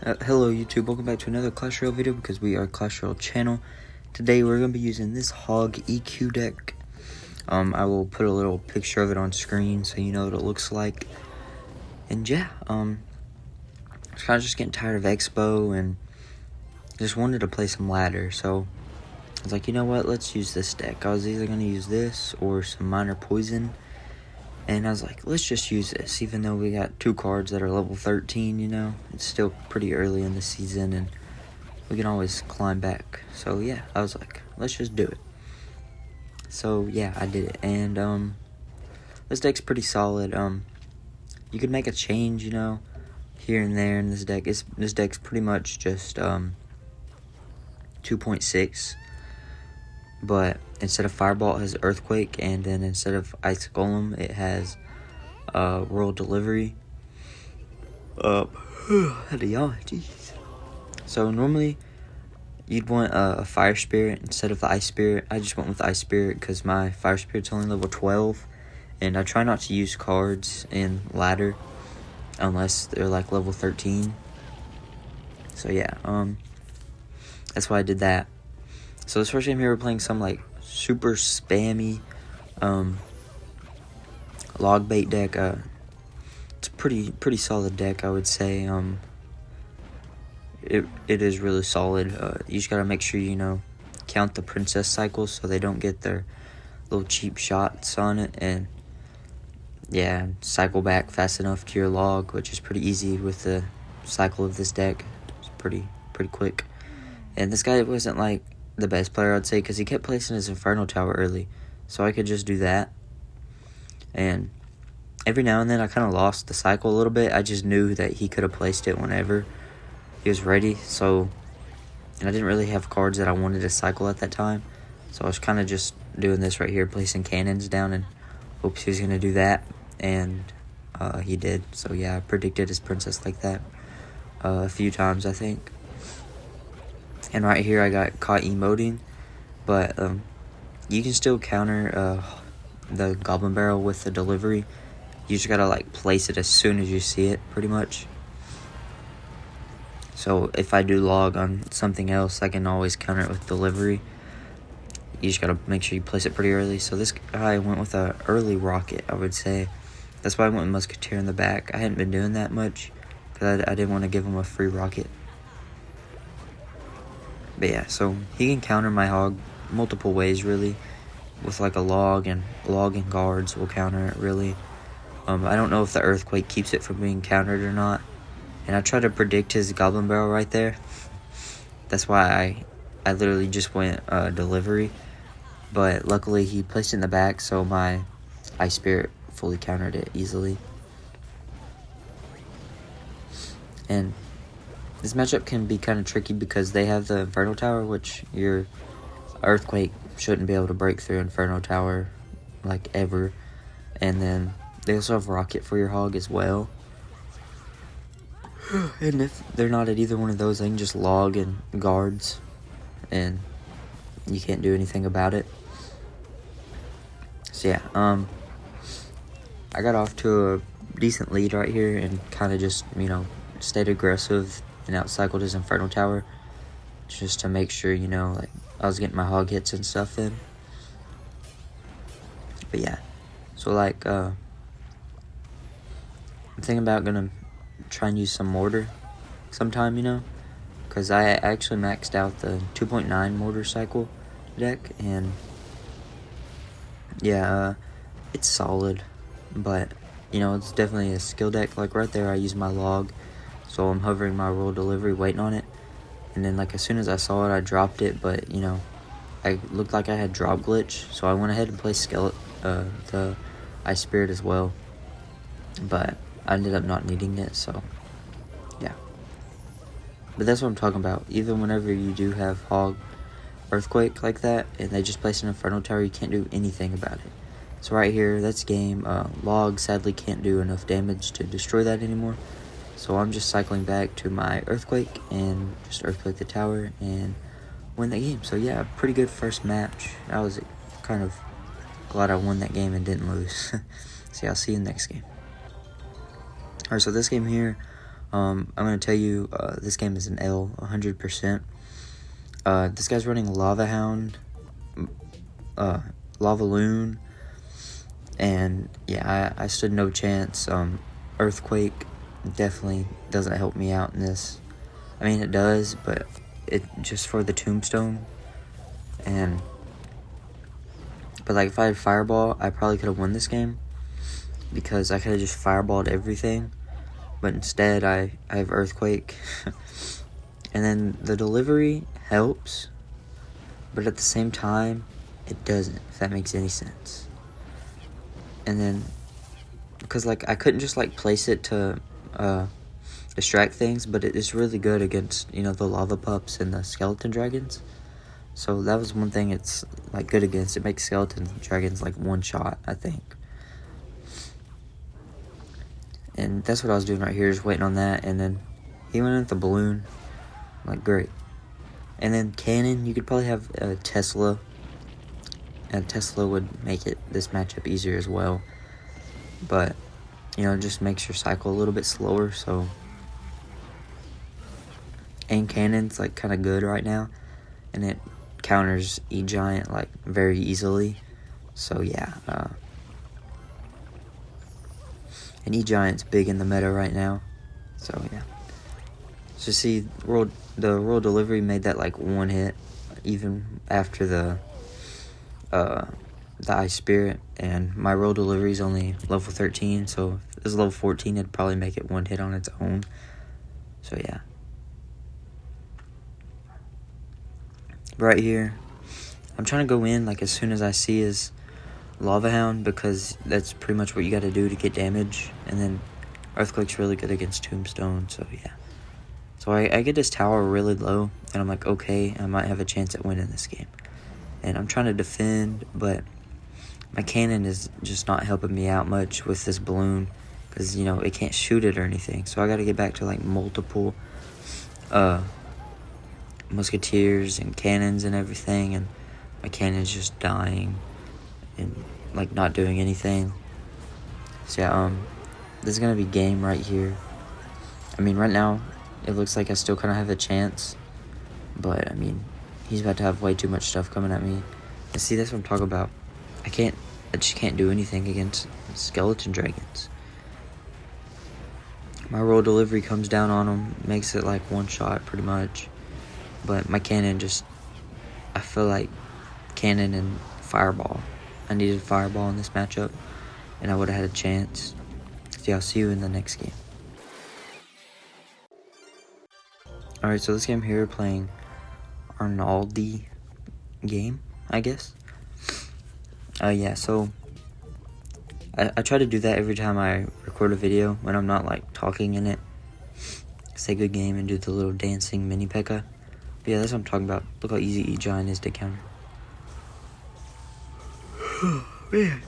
Hello YouTube, welcome back to another Clash Royale video because we are Clash Royale channel. Today we're going to be using this Hog EQ deck. I will put a little picture of it on screen so you know what it looks like. And yeah, I was kind of just getting tired of Expo and just wanted to play some ladder. So I was like, you know what, let's use this deck. I was either going to use this or some Minor Poison. And I was like, let's just use this, even though we got two cards that are level 13, you know. It's still pretty early in the season, and we can always climb back. So, yeah, I was like, let's just do it. So, yeah, I did it. And, this deck's pretty solid. You could make a change, you know, here and there in this deck. This deck's pretty much just, 2.6. But instead of Fireball, it has Earthquake, and then instead of Ice Golem, it has Royal Delivery. Had a yawn, jeez. So normally, you'd want a Fire Spirit instead of the Ice Spirit. I just went with Ice Spirit because my Fire Spirit's only level 12, and I try not to use cards in ladder unless they're like level 13. So yeah, that's why I did that. So this first game here, we're playing some like super spammy log bait deck. It's a pretty solid deck, I would say. It is really solid. You just gotta make sure you count the princess cycles so they don't get their little cheap shots on it, and yeah, cycle back fast enough to your log, which is pretty easy with the cycle of this deck. It's pretty quick. And this guy wasn't like the best player, I'd say, because he kept placing his Inferno Tower early, so I could just do that. And every now and then I kind of lost the cycle a little bit. I just knew that he could have placed it whenever he was ready, and I didn't really have cards that I wanted to cycle at that time, so I was kind of just doing this right here, placing cannons down, and hopes he was going to do that, and he did. So yeah, I predicted his princess like that a few times, I think. And right here I got caught emoting, but you can still counter the Goblin Barrel with the delivery. You just gotta like place it as soon as you see it, pretty much. So if I do log on something else, I can always counter it with delivery. You just gotta make sure you place it pretty early. So this guy went with a early rocket, I would say. That's why I went with Musketeer in the back. I hadn't been doing that much because I didn't want to give him a free rocket. But yeah, so he can counter my Hog multiple ways, really, with like a log and guards will counter it, really. I don't know if the Earthquake keeps it from being countered or not. And I tried to predict his Goblin Barrel right there. That's why I literally just went delivery. But luckily he placed it in the back, so my Ice Spirit fully countered it easily. And this matchup can be kind of tricky because they have the Inferno Tower, which your Earthquake shouldn't be able to break through Inferno Tower, like, ever. And then they also have Rocket for your Hog as well. And if they're not at either one of those, they can just log and guards, and you can't do anything about it. So yeah, I got off to a decent lead right here and kind of just, stayed aggressive and outcycled his Inferno Tower just to make sure, like, I was getting my Hog hits and stuff in. But yeah, so like, I'm thinking about gonna try and use some mortar sometime, because I actually maxed out the 2.9 mortar cycle deck, and yeah, it's solid, but it's definitely a skill deck. Like right there I use my log, so I'm hovering my Royal Delivery waiting on it, and then like as soon as I saw it I dropped it, but I looked like I had drop glitch, so I went ahead and placed the Ice Spirit as well, but I ended up not needing it, so yeah. But that's what I'm talking about. Even whenever you do have Hog Earthquake like that, and they just place an Inferno Tower, you can't do anything about it. So right here, that's game. Log sadly can't do enough damage to destroy that anymore. So I'm just cycling back to my Earthquake and just Earthquake the tower and win the game. So yeah, pretty good first match. I was kind of glad I won that game and didn't lose. So yeah, I'll see you in the next game. Alright, so this game here, I'm gonna tell you, this game is an L, 100%. This guy's running Lava Hound, Lava Loon, and yeah, I stood no chance. Earthquake definitely doesn't help me out in this. I mean, it does, but it just for the tombstone. But like, if I had Fireball, I probably could have won this game, because I could have just fireballed everything. But instead, I have Earthquake. And then the delivery helps, but at the same time, it doesn't, if that makes any sense. And then, because like, I couldn't just like place it to distract things, but it is really good against, you know, the lava pups and the skeleton dragons. So that was one thing it's like good against. It makes skeleton dragons like one shot, I think. And that's what I was doing right here, just waiting on that. And then he went with the balloon. Like, great. And then cannon, you could probably have a Tesla. And Tesla would make this matchup easier as well. But, you know, it just makes your cycle a little bit slower, so. And cannon's like kind of good right now. And it counters E-Giant like very easily. So yeah. And E-Giant's big in the meta right now. So yeah. So see, the Royal Delivery made that like one hit, even after the Ice Spirit, and my Royal Delivery is only level 13, so if it was level 14, it'd probably make it one hit on its own. So yeah. Right here, I'm trying to go in like as soon as I see his Lava Hound, because that's pretty much what you got to do to get damage, and then Earthquake's really good against Tombstone, so yeah. So I get this tower really low, and I'm like, okay, I might have a chance at winning this game. And I'm trying to defend, but my cannon is just not helping me out much with this balloon, because, you know, it can't shoot it or anything. So I got to get back to, like, multiple musketeers and cannons and everything, and my cannon's just dying and, like, not doing anything. So, yeah, this is going to be game right here. I mean, right now, it looks like I still kind of have a chance, but, I mean, he's about to have way too much stuff coming at me. And see, that's what I'm talking about. I just can't do anything against skeleton dragons. My Royal Delivery comes down on him, makes it like one shot pretty much. But my cannon I feel like cannon and fireball. I needed fireball in this matchup, and I would have had a chance. So yeah, I'll see you in the next game. Alright, so this game here, we're playing Arnaldi game, I guess. Yeah, so I try to do that every time I record a video when I'm not like talking in it. Say good game and do the little dancing mini P.E.K.K.A. But yeah, that's what I'm talking about. Look how easy E-Giant is to counter. Man.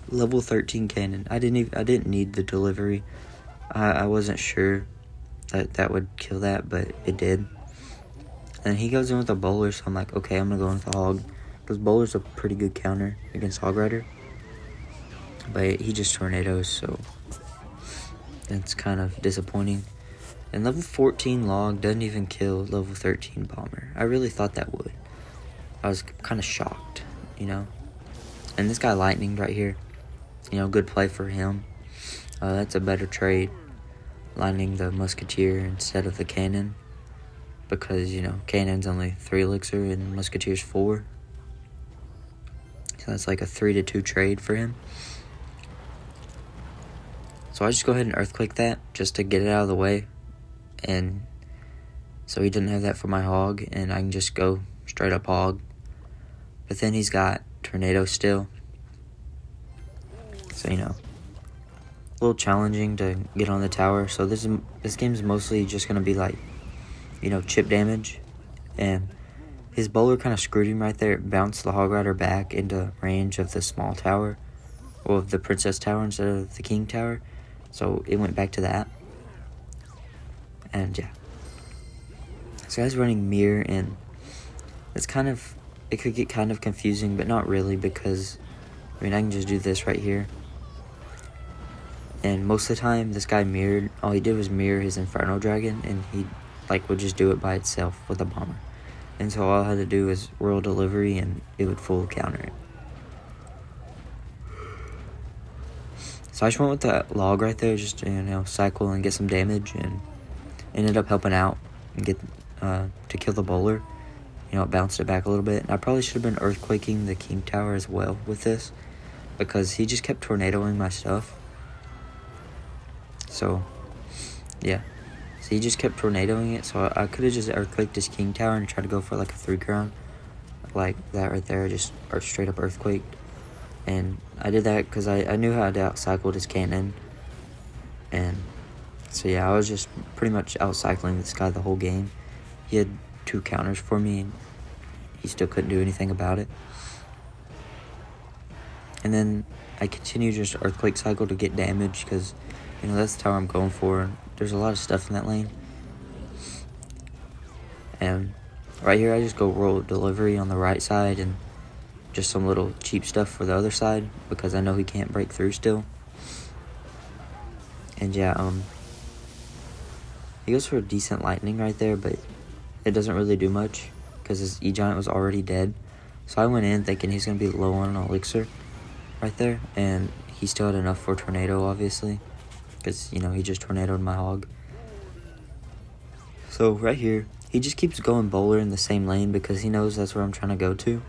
Level 13 cannon. I didn't need the delivery. I wasn't sure that would kill that, but it did. And he goes in with a bowler, so I'm like, okay, I'm gonna go in with the hog. Because bowler's a pretty good counter against Hog Rider. But he just tornadoes, so it's kind of disappointing. And level 14 log doesn't even kill level 13 bomber. I really thought that would. I was kind of shocked, you know. And this guy lightning right here, you know, good play for him. That's a better trade, lightning the musketeer instead of the cannon. Because, you know, cannon's only 3 elixir and musketeer's 4. So that's like a 3-2 trade for him. So I just go ahead and earthquake that just to get it out of the way. And so he didn't have that for my hog, and I can just go straight up hog. But then he's got tornado still. So, you know, a little challenging to get on the tower. So this game's mostly just going to be like, you know, chip damage. And his bowler kind of screwed him right there. It bounced the Hog Rider back into range of the small tower, or the Princess Tower instead of the King Tower. So it went back to that. And yeah. This guy's running mirror, and it could get kind of confusing, but not really, because, I mean, I can just do this right here. And most of the time, this guy mirrored, all he did was mirror his Inferno Dragon, and he like would just do it by itself with a bomber. And so all I had to do was royal delivery, and it would full counter it. So I just went with that log right there, just to, cycle and get some damage, and ended up helping out and get to kill the bowler. It bounced it back a little bit. And I probably should have been earthquaking the king tower as well with this, because he just kept tornadoing my stuff. So, yeah. So he just kept tornadoing it, so I could have just earthquaked his king tower and tried to go for like a 3 crown. Like that right there, just straight up earthquaked. And I did that because I knew how to outcycle his cannon. And so yeah, I was just pretty much outcycling this guy the whole game. He had 2 counters for me, and he still couldn't do anything about it. And then I continued just earthquake cycle to get damage, because that's the tower I'm going for. There's a lot of stuff in that lane. And right here I just go roll delivery on the right side and just some little cheap stuff for the other side, because I know he can't break through still. And yeah, he goes for a decent lightning right there, but it doesn't really do much because his E-Giant was already dead. So I went in thinking he's going to be low on an elixir right there, and he still had enough for tornado, obviously, because, he just tornadoed my hog. So right here, he just keeps going bowler in the same lane because he knows that's where I'm trying to go to.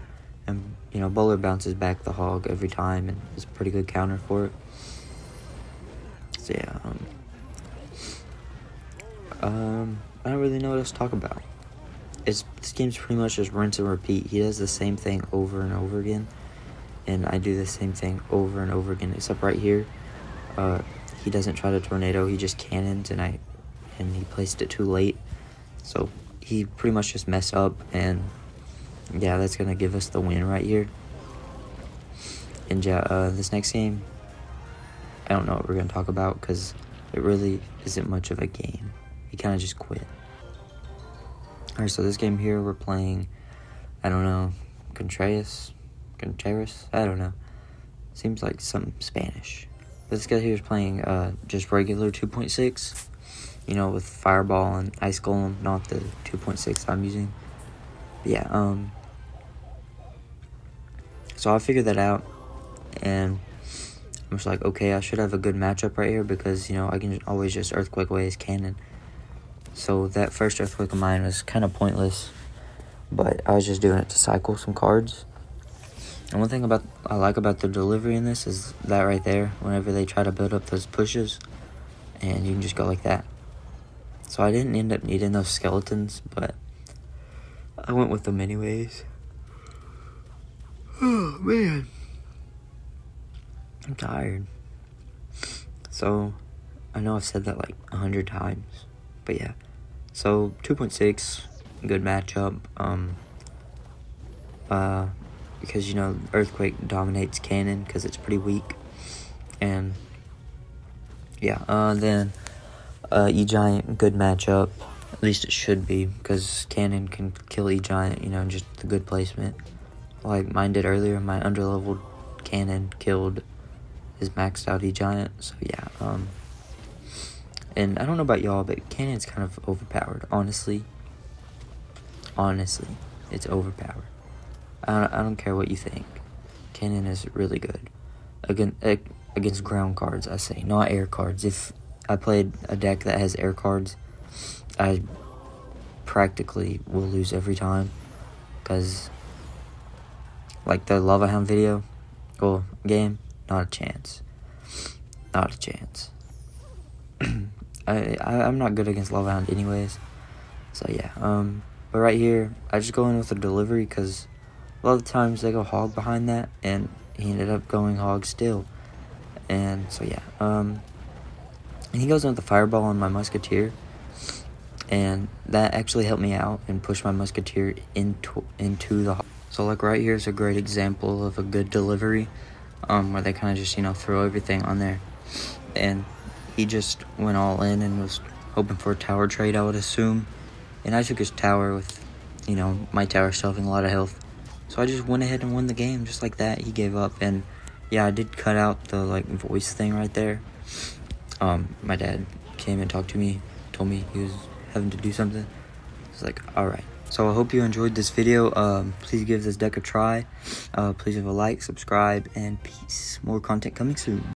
And, bowler bounces back the hog every time, and it's a pretty good counter for it. So yeah, I don't really know what else to talk about. This game's pretty much just rinse and repeat. He does the same thing over and over again, and I do the same thing over and over again, except right here, he doesn't try to tornado, he just cannons, and he placed it too late, so he pretty much just messed up, and yeah, that's gonna give us the win right here. And yeah, this next game, I don't know what we're gonna talk about, because it really isn't much of a game. He kind of just quit. Alright, so this game here, we're playing, I don't know, Contreras, I don't know. Seems like some Spanish. But this guy here is playing just regular 2.6, with Fireball and Ice Golem, not the 2.6 I'm using. But yeah, so I figured that out, and I'm just like, okay, I should have a good matchup right here, because, I can always just earthquake away his cannon. So that first earthquake of mine was kind of pointless, but I was just doing it to cycle some cards. And one thing I like about the delivery in this is that right there, whenever they try to build up those pushes, and you can just go like that. So I didn't end up needing those skeletons, but I went with them anyways. Oh, man. I'm tired. So, I know I've said that like 100 times, but yeah. So, 2.6, good matchup. Because, Earthquake dominates Cannon because it's pretty weak. And, yeah, then E-Giant, good matchup. At least it should be, because Cannon can kill E-Giant, just the good placement. Like mine did earlier, my underleveled Cannon killed his maxed out E-Giant. So, yeah, and I don't know about y'all, but Cannon's kind of overpowered, honestly. Honestly, it's overpowered. I don't care what you think. Cannon is really good. Against ground cards, I say, not air cards. If I played a deck that has air cards, I practically will lose every time. Because, like the Lava Hound video, game, not a chance. Not a chance. I'm not good against Lava Hound anyways. So yeah, but right here, I just go in with a delivery because a lot of the times they go hog behind that, and he ended up going hog still. And so yeah, and he goes in with the fireball on my musketeer, and that actually helped me out and pushed my musketeer into the hog. So like right here is a great example of a good delivery, where they kind of just throw everything on there, and he just went all in and was hoping for a tower trade, I would assume. And I took his tower with, my tower still having a lot of health. So I just went ahead and won the game just like that. He gave up, and yeah, I did cut out the voice thing right there. My dad came and talked to me, told me he was having to do something. I was like, alright. So I hope you enjoyed this video. Please give this deck a try. Please leave a like, subscribe, and peace. More content coming soon.